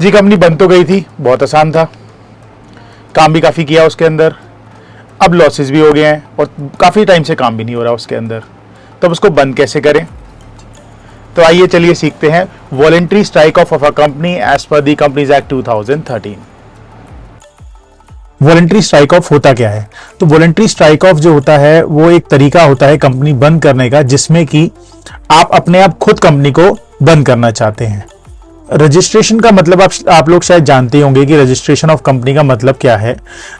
जी company बंद तो गई थी, बहुत आसान था, काम भी काफ़ी किया उसके अंदर, अब लॉसेस भी हो गए हैं और काफ़ी टाइम से काम भी नहीं हो रहा उसके अंदर। तो अब उसको बंद कैसे करें? तो आइए चलिए सीखते हैं voluntary strike off a company as per the companies act 2013। Voluntary strike off होता क्या है? तो वॉलंटरी स्ट्राइक ऑफ जो होता है वो एक तरीका होता है कंपनी बंद करने का, जिसमें कि आप अपने आप खुद कंपनी को बंद करना चाहते हैं। रजिस्ट्रेशन का मतलब आप लोग शायद जानते होंगे कि रजिस्ट्रेशन ऑफ कंपनी का मतलब क्या है।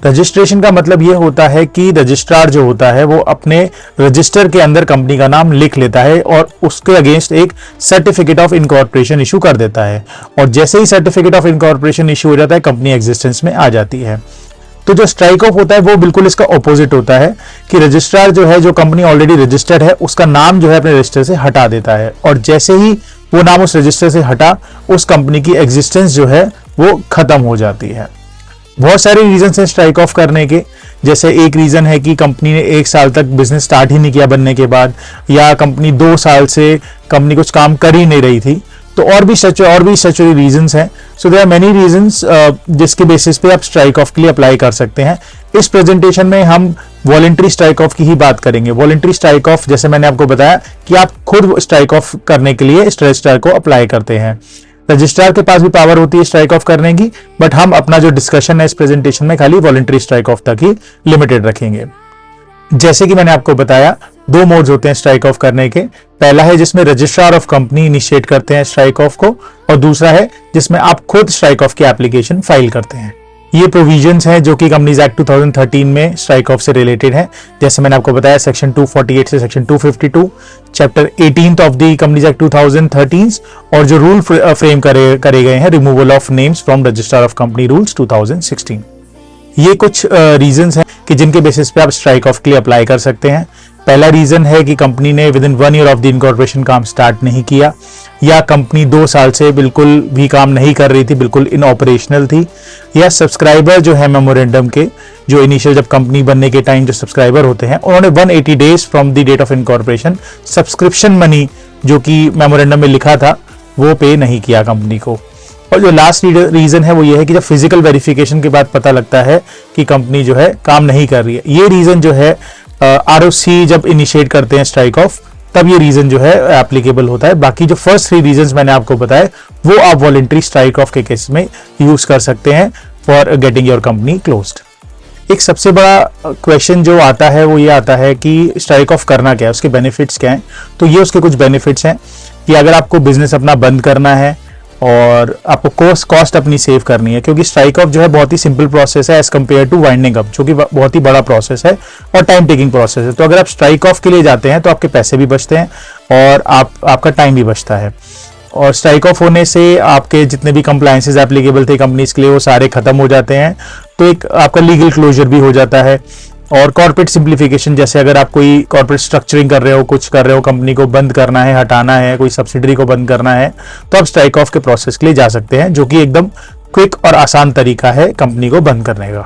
रजिस्ट्रेशन का मतलब ये होता है कि रजिस्ट्रार जो होता है वो अपने रजिस्टर के अंदर कंपनी का नाम लिख लेता है और उसके अगेंस्ट एक सर्टिफिकेट ऑफ इनकॉर्पोरेशन इशू कर देता है, और जैसे ही सर्टिफिकेट ऑफ इनकॉर्पोरेशन इशू हो जाता है कंपनी एग्जिस्टेंस में आ जाती है। तो जो स्ट्राइक ऑफ होता है वो बिल्कुल इसका ऑपोजिट होता है कि रजिस्ट्रार जो है, जो कंपनी ऑलरेडी रजिस्टर्ड है, उसका नाम जो है अपने रजिस्टर से हटा देता है, और जैसे ही वो नाम उस रजिस्टर से हटा, उस कंपनी की एग्जिस्टेंस जो है वो खत्म हो जाती है। बहुत सारे रीजन हैं स्ट्राइक ऑफ करने के। जैसे एक रीजन है कि कंपनी ने 1 साल तक बिजनेस स्टार्ट ही नहीं किया बनने के बाद, या कंपनी 2 साल से कंपनी कुछ काम कर ही नहीं रही थी। तो और भी सच रीजंस हैं। So there are many reasons जिसके बेसिस पे आप स्ट्राइक ऑफ के लिए अप्लाई कर सकते हैं। इस प्रेजेंटेशन में हम वॉलंटरी स्ट्राइक ऑफ की ही बात करेंगे। वॉलंटरी स्ट्राइक ऑफ, जैसे मैंने आपको बताया कि आप खुद स्ट्राइक ऑफ करने के लिए रजिस्ट्रार को अप्लाई करते हैं। रजिस्ट्रार के पास भी पावर होती है स्ट्राइक ऑफ करने की, बट हम अपना जो डिस्कशन है इस प्रेजेंटेशन में खाली वॉलंटरी स्ट्राइक ऑफ तक ही लिमिटेड रखेंगे। जैसे कि मैंने आपको बताया, 2 मोड्स होते हैं स्ट्राइक ऑफ करने के। पहला है जिसमें रजिस्ट्रार ऑफ कंपनी इनिशिएट करते हैं स्ट्राइक ऑफ को, और दूसरा है जिसमें आप खुद स्ट्राइक ऑफ की एप्लीकेशन फाइल करते हैं। ये प्रोविजंस हैं जो कि कंपनीज एक्ट 2013 में स्ट्राइक ऑफ से रिलेटेड है। जैसे मैंने आपको बताया, सेक्शन 248 से section 252, chapter 18 of the companies act 2013, और जो रूल फ्रेम करे गए हैं, removal of names from register of company rules 2016। ये कुछ रीजंस हैं कि जिनके बेसिस पे आप स्ट्राइक ऑफ के लिए अप्लाई कर सकते हैं। पहला रीजन है कि कंपनी ने with in 1 year of the incorporation काम स्टार्ट नहीं किया, या कंपनी 2 साल से बिल्कुल भी काम नहीं कर रही थी, बिल्कुल इनऑपरेशनल थी, या सब्सक्राइबर जो है मेमोरेंडम के, जो इनिशियल जब कंपनी बनने के टाइम जो सब्सक्राइबर होते हैं, उन्होंने 180 days from the date of incorporation subscription money जो कि मेमोरेंडम में लिखा था वो पे नहीं किया कंपनी को। और जो लास्ट रीजन है वो ये है कि जब फिजिकल वेरिफिकेशन के बाद पता लगता है कि कंपनी जो है काम नहीं कर रही है। ये रीजन जो है आरओसी जब इनिशिएट करते हैं स्ट्राइक ऑफ, तब ये रीजन जो है एप्लीकेबल होता है। बाकी जो फर्स्ट 3 रीजंस मैंने आपको बताए वो आप वॉलंटरी स्ट्राइक ऑफ के केस में यूज कर सकते हैं for getting your company closed. एक सबसे बड़ा क्वेश्चन जो आता है वो ये आता है कि स्ट्राइक ऑफ करना क्या है, उसके बेनिफिट्स क्या हैं। तो ये उसके कुछ बेनिफिट्स हैं कि अगर आपको बिजनेस अपना बंद करना है और आपको कॉस्ट अपनी सेव करनी है, क्योंकि स्ट्राइक ऑफ जो है बहुत ही सिंपल प्रोसेस है as compare to winding up, जो कि बहुत ही बड़ा प्रोसेस है और टाइम टेकिंग प्रोसेस है। तो अगर आप स्ट्राइक ऑफ के लिए जाते हैं तो आपके पैसे भी बचते हैं और आपका टाइम भी बचता है। और स्ट्राइक ऑफ होने से आपके जितने भी कंप्लायंसेस एप्लीकेबल थे कंपनीज के लिए वो सारे खत्म हो जाते हैं। तो एक आपका लीगल क्लोजर भी हो जाता है। और कॉर्पोरेट सिंप्लीफिकेशन, जैसे अगर आप कोई कॉर्पोरेट स्ट्रक्चरिंग कर रहे हो, कुछ कर रहे हो, कंपनी को बंद करना है, हटाना है, कोई सब्सिडरी को बंद करना है, तो आप स्ट्राइक ऑफ के प्रोसेस के लिए जा सकते हैं, जो कि एकदम क्विक और आसान तरीका है कंपनी को बंद करने का।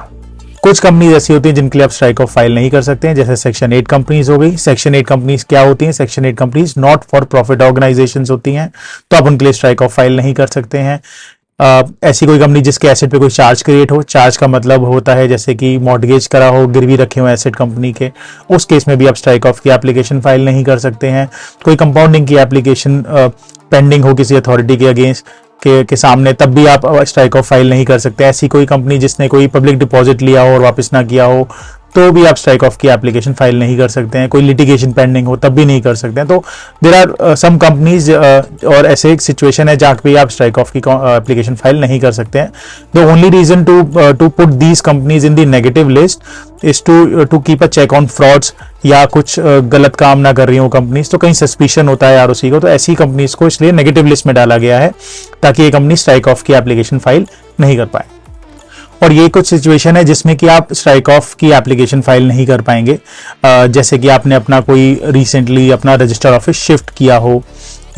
कुछ कंपनीज ऐसी होती हैं जिनके लिए आप स्ट्राइक ऑफ फाइल नहीं कर सकते हैं, जैसे सेक्शन 8 कंपनीज हो गई। सेक्शन 8 कंपनीज क्या होती हैं? Section 8 companies not for profit organisations होती हैं, तो आप उनके लिए स्ट्राइक ऑफ फाइल नहीं कर सकते हैं। ऐसी कोई कंपनी जिसके एसेट पे कोई चार्ज क्रिएट हो, चार्ज का मतलब होता है जैसे कि मॉर्गेज करा हो, गिरवी रखे हो एसेट कंपनी के, उस केस में भी आप स्ट्राइक ऑफ की एप्लीकेशन फाइल नहीं कर सकते हैं। कोई कंपाउंडिंग की एप्लीकेशन पेंडिंग हो किसी अथॉरिटी के अगेंस्ट के सामने, तब भी आप स्ट्राइक ऑफ फाइल नहीं कर सकते। ऐसी कोई कंपनी जिसने कोई पब्लिक डिपॉजिट लिया हो और वापस ना किया हो, तो भी आप स्ट्राइक ऑफ की एप्लीकेशन फाइल नहीं कर सकते हैं। कोई लिटिगेशन पेंडिंग हो तब भी नहीं कर सकते हैं। तो देयर आर सम कंपनीज और ऐसे एक सिचुएशन है जहाँ पे आप स्ट्राइक ऑफ की एप्लीकेशन फाइल नहीं कर सकते हैं। The only reason to put these companies in the negative list is to keep a check on frauds, या कुछ गलत काम ना कर रही हो कंपनीज, तो कहीं सस्पिशन होता है आरओसी को, तो ऐसी कंपनीज को इसलिए नेगेटिव लिस्ट में डाला गया है ताकि ये कंपनी स्ट्राइक ऑफ की एप्लीकेशन फाइल नहीं कर पाए। और ये कुछ सिचुएशन है जिसमें कि आप स्ट्राइक ऑफ की एप्लीकेशन फाइल नहीं कर पाएंगे, जैसे कि आपने अपना कोई रिसेंटली अपना रजिस्टर ऑफिस शिफ्ट किया हो,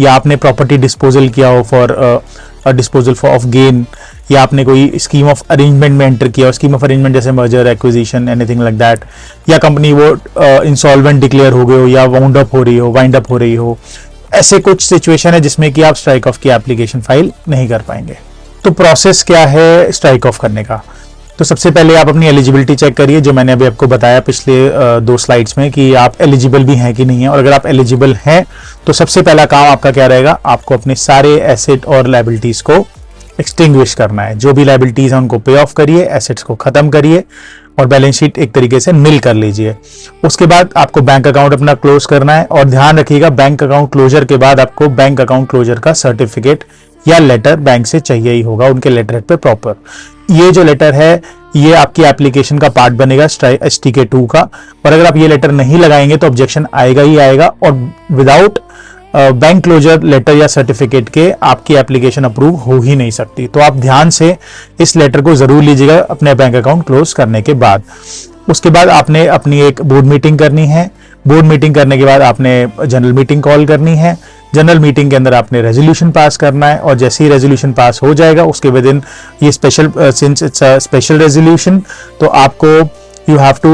या आपने प्रॉपर्टी डिस्पोजल किया हो for disposal for of gain, या आपने कोई स्कीम ऑफ अरेंजमेंट में एंटर किया हो, स्कीम ऑफ अरेंजमेंट जैसे merger, acquisition, anything like that, या कंपनी वो इंसॉल्वेंट डिक्लेयर हो गए हो, या वाइंड अप हो रही हो। ऐसे कुछ सिचुएशन है जिसमें कि आप स्ट्राइक ऑफ की एप्लीकेशन फाइल नहीं कर पाएंगे। तो तो प्रोसेस क्या है स्ट्राइक ऑफ करने का? तो सबसे पहले आप अपनी एलिजिबिलिटी चेक करिए, जो मैंने अभी आपको बताया पिछले 2 स्लाइड्स में कि आप एलिजिबल भी हैं कि नहीं है। और अगर आप एलिजिबल हैं तो सबसे पहला काम आपका क्या रहेगा, आपको अपने सारे एसेट और लायबिलिटीज को एक्सटिंग्विश करना है। जो भी लायबिलिटीज हैं उनको पे ऑफ करिए, एसेट्स को खत्म करिए और बैलेंस शीट एक तरीके से नील कर लीजिए। उसके बाद आपको बैंक अकाउंट अपना क्लोज करना है। और ध्यान रखिएगा, बैंक अकाउंट क्लोजर के बाद आपको बैंक अकाउंट क्लोजर का सर्टिफिकेट या लेटर बैंक से चाहिए ही होगा, उनके लेटर पे प्रॉपर। ये जो लेटर है ये आपकी एप्लीकेशन का पार्ट बनेगा STK 2 का। और अगर आप ये लेटर नहीं लगाएंगे तो ऑब्जेक्शन आएगा ही आएगा, और विदाउट बैंक क्लोजर लेटर या सर्टिफिकेट के आपकी एप्लीकेशन अप्रूव हो ही नहीं सकती। तो आप ध्यान से इस लेटर को जरूर लीजिएगा अपने बैंक अकाउंट क्लोज करने के बाद। उसके बाद आपने अपनी एक बोर्ड मीटिंग करनी है। बोर्ड मीटिंग करने के बाद आपने जनरल मीटिंग कॉल करनी है। जनरल मीटिंग के अंदर आपने रेजोल्यूशन पास करना है, और जैसे ही रेजोल्यूशन पास हो जाएगा उसके विद इन ये since it's a special resolution, तो आपको you have to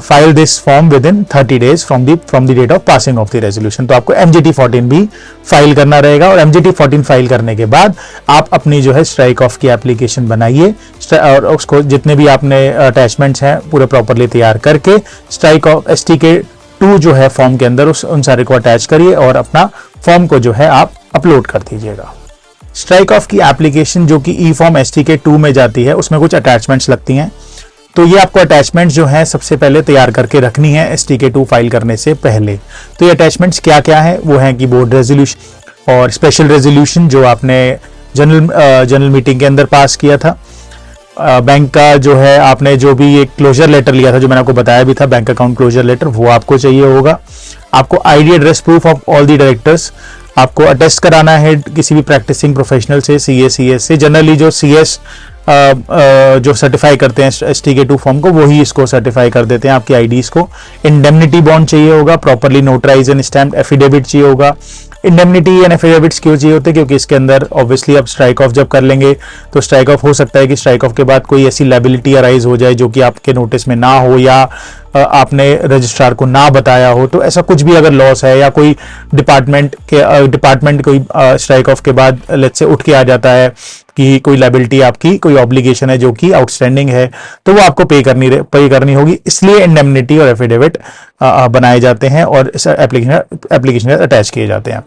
file this form within 30 days from the date of passing of the resolution। तो आपको MGT 14 भी फाइल करना रहेगा। और MGT 14 फाइल करने के बाद आप अपनी जो है स्ट्राइक ऑफ की एप्लीकेशन बनाइए, और उसको जितने भी आपने अटैचमेंट्स हैं पूरे प्रॉपरली तैयार करके स्ट्राइक ऑफ STK 2 जो है फॉर्म के अंदर उन सारे को अटैच करिए और अपना फॉर्म को जो है आप अपलोड कर दीजिएगा। स्ट्राइक ऑफ की एप्लीकेशन जो कि E-Form STK 2 में जाती है उसमें कुछ अटैचमेंट्स लगती हैं। तो ये आपको अटैचमेंट्स जो है सबसे पहले तैयार करके रखनी है STK 2 फाइल करने से पहले। तो ये अटैचमेंट्स क्या क्या है, वो है कि बोर्ड रेजोल्यूशन और स्पेशल रेजोल्यूशन जो आपने जनरल मीटिंग के अंदर पास किया था। बैंक का जो है आपने जो भी एक क्लोजर लेटर लिया था, जो मैंने आपको बताया भी था, बैंक अकाउंट क्लोजर लेटर, वो आपको चाहिए होगा। आपको ID address proof of all the directors आपको अटेस्ट कराना है किसी भी प्रैक्टिसिंग प्रोफेशनल से, CS से। जनरली जो CS जो सर्टिफाई करते हैं STK 2 फॉर्म को, वो ही इसको सर्टिफाई कर देते हैं आपकी IDs को। इंडेमनिटी बॉन्ड चाहिए होगा, properly notarize and stamp affidavit चाहिए होगा। इंडेमनिटी एंड एफिडेविट्स क्यों चाहिए होते हैं, क्योंकि इसके अंदर ऑब्वियसली आप स्ट्राइक ऑफ जब कर लेंगे तो स्ट्राइक ऑफ हो सकता है कि स्ट्राइक ऑफ के बाद कोई ऐसी लायबिलिटी अराइज हो जाए जो कि आपके नोटिस में ना हो, या आपने रजिस्ट्रार को ना बताया हो। तो ऐसा कुछ भी अगर लॉस है, या कोई डिपार्टमेंट कोई स्ट्राइक ऑफ के बाद लेट्स से उठ के आ जाता है कि कोई लायबिलिटी आपकी, कोई ऑब्लिगेशन है जो कि आउटस्टैंडिंग है, तो वो आपको पे करनी होगी। इसलिए इंडेमनिटी और एफिडेविट बनाए जाते हैं और एप्लीकेशन अटैच किए जाते हैं।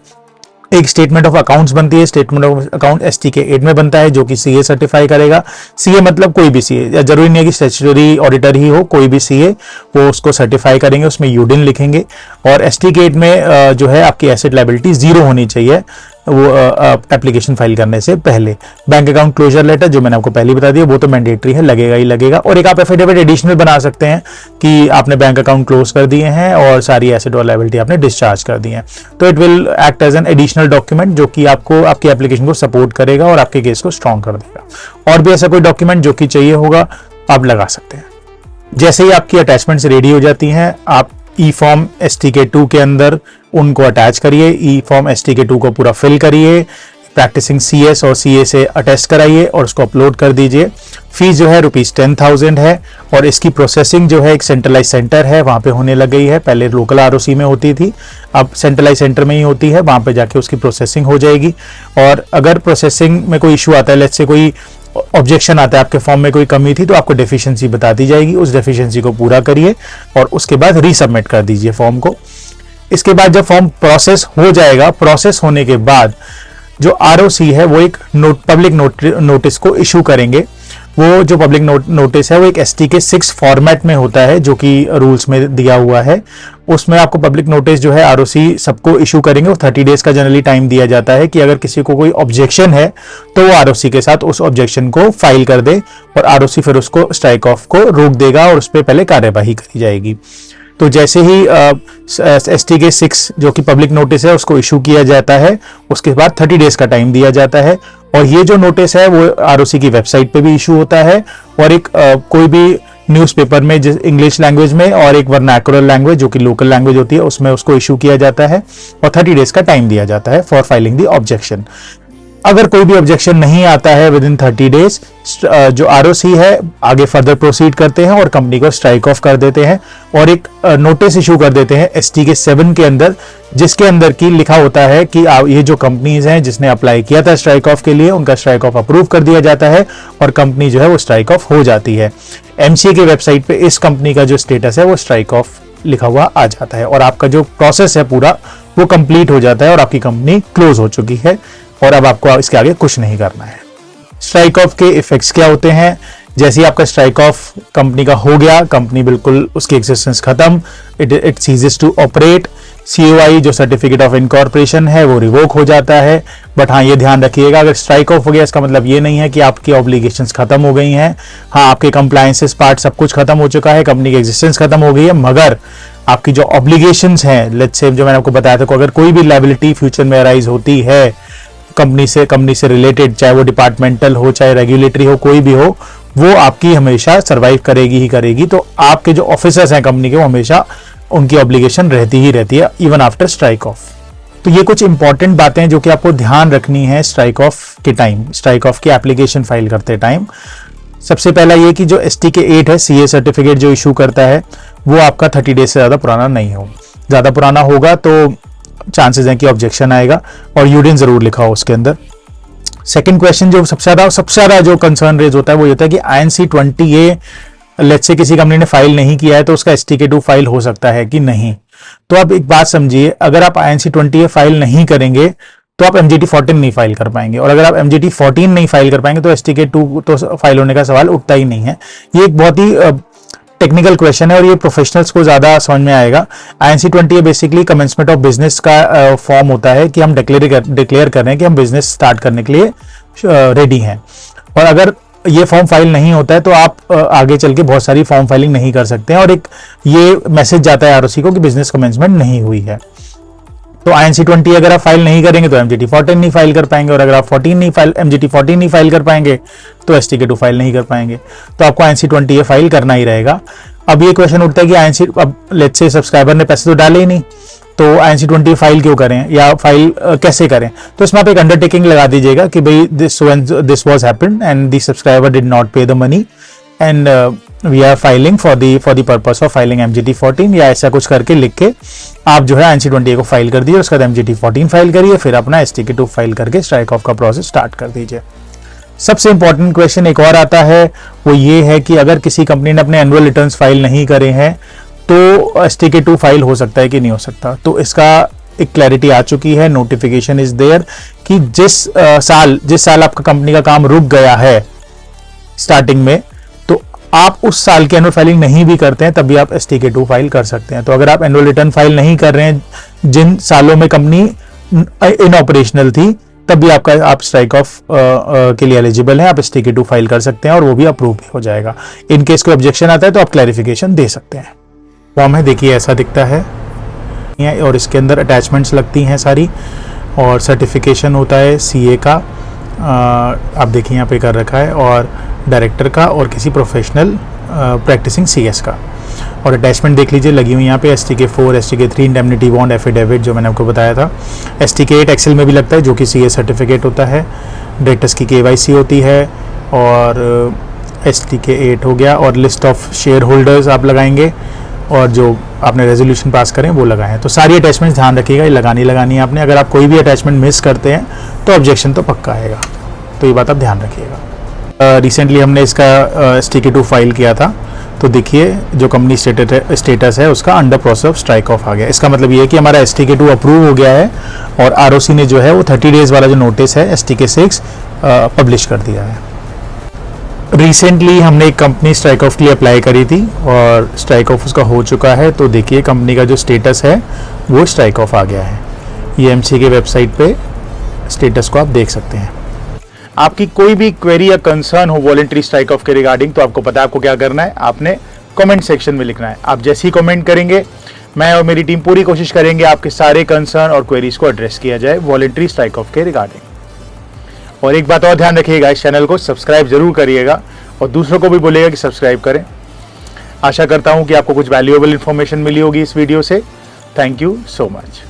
एक स्टेटमेंट ऑफ अकाउंट्स बनती है। स्टेटमेंट ऑफ अकाउंट STK 8 में बनता है, जो कि CA सर्टिफाई करेगा। CA मतलब कोई भी CA, जरूरी नहीं है कि स्टैट्यूटरी ऑडिटर ही हो, कोई भी CA वो उसको सर्टिफाई करेंगे, उसमें यूडिन लिखेंगे। और STK 8 में जो है आपकी एसेट लायबिलिटी 0 होनी चाहिए वो एप्लीकेशन फाइल करने से पहले। बैंक अकाउंट क्लोजर लेटर जो मैंने आपको पहले बता दिया, वो तो मैंडेटरी है, लगेगा ही लगेगा। और एक आप एफिडेविट एडिशनल बना सकते हैं कि आपने बैंक अकाउंट क्लोज कर दिए हैं और सारी एसेट और लायबिलिटी आपने डिस्चार्ज कर दी है। तो it will act as an additional document जो कि आपको आपकी एप्लीकेशन को सपोर्ट करेगा और आपके केस को स्ट्रॉन्ग कर देगा। और भी ऐसा कोई डॉक्यूमेंट जो कि चाहिए होगा आप लगा सकते हैं। जैसे ही आपकी अटैचमेंट्स रेडी हो जाती हैं, आप E-Form STK 2 के अंदर उनको अटैच करिए। E-Form STK 2 को पूरा फिल करिए, प्रैक्टिसिंग CS और CA से अटेस्ट कराइए और उसको अपलोड कर दीजिए। फीस जो है ₹10,000 है, और इसकी प्रोसेसिंग जो है एक सेंट्रलाइज सेंटर है वहाँ पे होने लग गई है। पहले लोकल ROC में होती थी, अब सेंट्रलाइज सेंटर में ही होती है, वहाँ पे जाके उसकी प्रोसेसिंग हो जाएगी। और अगर प्रोसेसिंग में कोई इशू आता है, लेट्स से कोई ऑब्जेक्शन आता है, आपके फॉर्म में कोई कमी थी, तो आपको डेफिशिएंसी बता दी जाएगी। उस डेफिशिएंसी को पूरा करिए और उसके बाद रीसबमिट कर दीजिए फॉर्म को। इसके बाद जब फॉर्म प्रोसेस हो जाएगा, प्रोसेस होने के बाद जो ROC है वो एक पब्लिक नोटिस को इशू करेंगे। वो जो पब्लिक नोटिस है वो एक STK 6 फॉर्मेट में होता है, जो कि रूल्स में दिया हुआ है। उसमें आपको पब्लिक नोटिस जो है ROC सबको इशू करेंगे। वो 30 डेज का जनरली टाइम दिया जाता है कि अगर किसी को कोई ऑब्जेक्शन है तो वो ROC के साथ उस ऑब्जेक्शन को फाइल कर दे, और ROC फिर उसको स्ट्राइक ऑफ को रोक देगा और उस पर पहले कार्यवाही करी जाएगी। तो जैसे ही STK 6 जो कि पब्लिक नोटिस है उसको इशू किया जाता है, उसके बाद 30 डेज का टाइम दिया जाता है। और ये जो नोटिस है वो ROC की वेबसाइट पे भी इशू होता है, और एक कोई भी न्यूज़पेपर में इंग्लिश लैंग्वेज में, और एक वर्नाकुलर लैंग्वेज जो कि लोकल लैंग्वेज होती है उसमें उसको इशू किया जाता है, और 30 डेज का टाइम दिया जाता है फॉर फाइलिंग द ऑब्जेक्शन। अगर कोई भी ऑब्जेक्शन नहीं आता है विद इन 30 डेज, जो आरओसी है आगे फर्दर प्रोसीड करते हैं और कंपनी को स्ट्राइक ऑफ कर देते हैं और एक नोटिस इशू कर देते हैं STK 7 के अंदर, जिसके अंदर की लिखा होता है कि ये जो कंपनीज हैं जिसने अप्लाई किया था स्ट्राइक ऑफ के लिए, उनका स्ट्राइक ऑफ अप्रूव कर दिया जाता है और कंपनी जो है वो स्ट्राइक ऑफ हो जाती है। MCA के वेबसाइट पे इस कंपनी का जो स्टेटस है वो स्ट्राइक ऑफ लिखा हुआ आ जाता है और आपका जो प्रोसेस है पूरा वो कंप्लीट हो जाता है और आपकी कंपनी क्लोज हो चुकी है और अब आपको इसके आगे कुछ नहीं करना है। स्ट्राइक ऑफ के इफेक्ट्स क्या होते हैं? जैसे ही आपका स्ट्राइक ऑफ कंपनी का हो गया, कंपनी बिल्कुल उसकी एग्जिस्टेंस खत्म, it ceases to operate. COI जो सर्टिफिकेट ऑफ इनकॉर्पोरेशन है वो रिवोक हो जाता है। बट हाँ, ये ध्यान रखिएगा, अगर स्ट्राइक ऑफ हो गया इसका मतलब ये नहीं है कि आपकी ऑब्लिगेशंस खत्म हो गई हैं। हाँ, आपके कंप्लायंसेस पार्ट सब कुछ खत्म हो चुका है, कंपनी की एग्जिस्टेंस खत्म हो गई है, मगर आपकी जो ऑब्लिगेशंस हैं, लेट्स से जो मैंने आपको बताया था, अगर कोई भी लायबिलिटी फ्यूचर में अराइज होती है कंपनी से रिलेटेड, चाहे वो डिपार्टमेंटल हो चाहे रेगुलेटरी हो, कोई भी हो, वो आपकी हमेशा सर्वाइव करेगी ही करेगी। तो आपके जो ऑफिसर्स हैं कंपनी के, वो हमेशा उनकी ऑब्लिगेशन रहती ही रहती है इवन आफ्टर स्ट्राइक ऑफ। तो ये कुछ इंपॉर्टेंट बातें हैं जो कि आपको ध्यान रखनी है स्ट्राइक ऑफ के टाइम, स्ट्राइक ऑफ की एप्लीकेशन फाइल करते टाइम। सबसे पहला ये कि जो STK 8 है, CA सर्टिफिकेट जो इशू करता है, वो आपका 30 डेज से ज़्यादा पुराना नहीं हो। ज़्यादा पुराना होगा तो चांसेस हैं कि ऑब्जेक्शन आएगा और यूडिन जरूर लिखा हो उसके अंदर। सेकंड क्वेश्चन जो सबसे ज़्यादा जो कंसर्न रेज होता है वो ये होता है कि INC 20A लेट्स से किसी कंपनी ने फाइल नहीं किया है तो उसका STK 2 फाइल हो सकता है कि नहीं। तो आप एक बात समझिए, अगर आप INC 20A फाइल नहीं करेंगे तो आप MGT 14 नहीं फाइल कर पाएंगे और अगर आप MGT 14 नहीं फाइल कर पाएंगे तो STK 2 तो फाइल होने का सवाल उठता ही नहीं है। ये एक बहुत ही टेक्निकल क्वेश्चन है और ये प्रोफेशनल्स को ज्यादा समझ में आएगा। INC 20 basically commencement of business का फॉर्म होता है कि हम डिक्लेयर कर रहे हैं कि हम बिजनेस स्टार्ट करने के लिए रेडी हैं, और अगर ये फॉर्म फाइल नहीं होता है तो आप आगे चल के बहुत सारी फॉर्म फाइलिंग नहीं कर सकते हैं और एक ये मैसेज जाता है ROC को कि बिजनेस कमेंसमेंट नहीं हुई है। तो INC 20 अगर आप फाइल नहीं करेंगे तो MGT 14 नहीं फाइल कर पाएंगे और अगर आप MGT 14 नहीं फाइल कर पाएंगे तो STK 2 फाइल नहीं कर पाएंगे। तो आपको INC 20 फाइल करना ही रहेगा। अब ये क्वेश्चन उठता है कि INC, अब लेट्स से सब्सक्राइबर ने पैसे तो डाले ही नहीं तो INC 20 फाइल क्यों करें या फाइल कैसे करें? तो इसमें आप एक अंडरटेकिंग लगा दीजिएगा कि भाई this was happened and the subscriber did not pay the money and we are filing for the purpose of filing MGT 14, या ऐसा कुछ करके लिख के आप जो है INC 20 को फाइल कर दिए, उसके बाद MGT 14 फाइल करिए, फिर अपना STK 2 फाइल करके स्ट्राइक ऑफ का प्रोसेस स्टार्ट कर दीजिए। सबसे इंपॉर्टेंट क्वेश्चन एक और आता है, वो ये है कि अगर किसी कंपनी ने अपने एनुअल रिटर्न्स फाइल नहीं करे हैं तो STK 2 फाइल हो सकता है कि नहीं हो सकता। तो इसका एक क्लैरिटी आ चुकी है, नोटिफिकेशन इज देयर कि जिस साल आपका कंपनी का काम रुक गया है स्टार्टिंग में, तो आप उस साल की एनुअल फाइलिंग नहीं भी करते हैं तब भी आप STK 2 फाइल कर सकते हैं। तो अगर आप एनुअल रिटर्न फाइल नहीं कर रहे हैं जिन सालों में कंपनी इन ऑपरेशनल थी, तब भी आप स्ट्राइक ऑफ के लिए एलिजिबल हैं, आप STK 2 फाइल कर सकते हैं और वो भी अप्रूव भी हो जाएगा। इन केस कोई ऑब्जेक्शन आता है तो आप क्लैरिफिकेशन दे सकते हैं। फॉर्म है, देखिए ऐसा दिखता है और इसके अंदर अटैचमेंट्स लगती हैं सारी और सर्टिफिकेशन होता है CA का, आप देखिए यहाँ पे कर रखा है, और डायरेक्टर का और किसी प्रोफेशनल प्रैक्टिसिंग CS का। और अटैचमेंट देख लीजिए लगी हुई यहाँ पे STK 4, STK 3 indemnity bond affidavit जो मैंने आपको बताया था, STK 8 एक्सेल में भी लगता है जो कि CA सर्टिफिकेट होता है, डायरेक्टर्स की KYC होती है और STK 8 हो गया, और लिस्ट ऑफ शेयर होल्डर्स आप लगाएंगे और जो आपने रेजोल्यूशन पास करें वो लगाएं। तो सारी अटैचमेंट्स ध्यान रखिएगा, ये लगानी है आपने। अगर आप कोई भी अटैचमेंट मिस करते हैं तो ऑब्जेक्शन तो पक्का आएगा, तो ये बात आप ध्यान रखिएगा। रिसेंटली हमने इसका STK 2 फाइल किया था, तो देखिए जो कंपनी स्टेटस है उसका under process of strike off आ गया। इसका मतलब ये है कि हमारा STK 2 अप्रूव हो गया है और ROC ने जो है वो 30 डेज वाला जो नोटिस है STK 6 पब्लिश कर दिया है। रिसेंटली हमने एक कंपनी स्ट्राइक ऑफ के लिए अप्लाई करी थी और स्ट्राइक ऑफ उसका हो चुका है, तो देखिए कंपनी का जो स्टेटस है वो स्ट्राइक ऑफ आ गया है। ये MCA के वेबसाइट पे स्टेटस को आप देख सकते हैं। आपकी कोई भी क्वेरी या कंसर्न हो वॉलंटरी स्ट्राइक ऑफ के रिगार्डिंग, तो आपको पता है आपको क्या करना है, आपने कमेंट सेक्शन में लिखना है। आप जैसे ही कमेंट करेंगे, मैं और मेरी टीम पूरी कोशिश करेंगे आपके सारे कंसर्न और क्वेरीज को एड्रेस किया जाए वॉलंटरी स्ट्राइक ऑफ के रिगार्डिंग। और एक बात और ध्यान रखिएगा, इस चैनल को सब्सक्राइब जरूर करिएगा और दूसरों को भी बोलिएगा कि सब्सक्राइब करें। आशा करता हूं कि आपको कुछ वैल्यूएबल इंफॉर्मेशन मिली होगी इस वीडियो से। Thank you so much.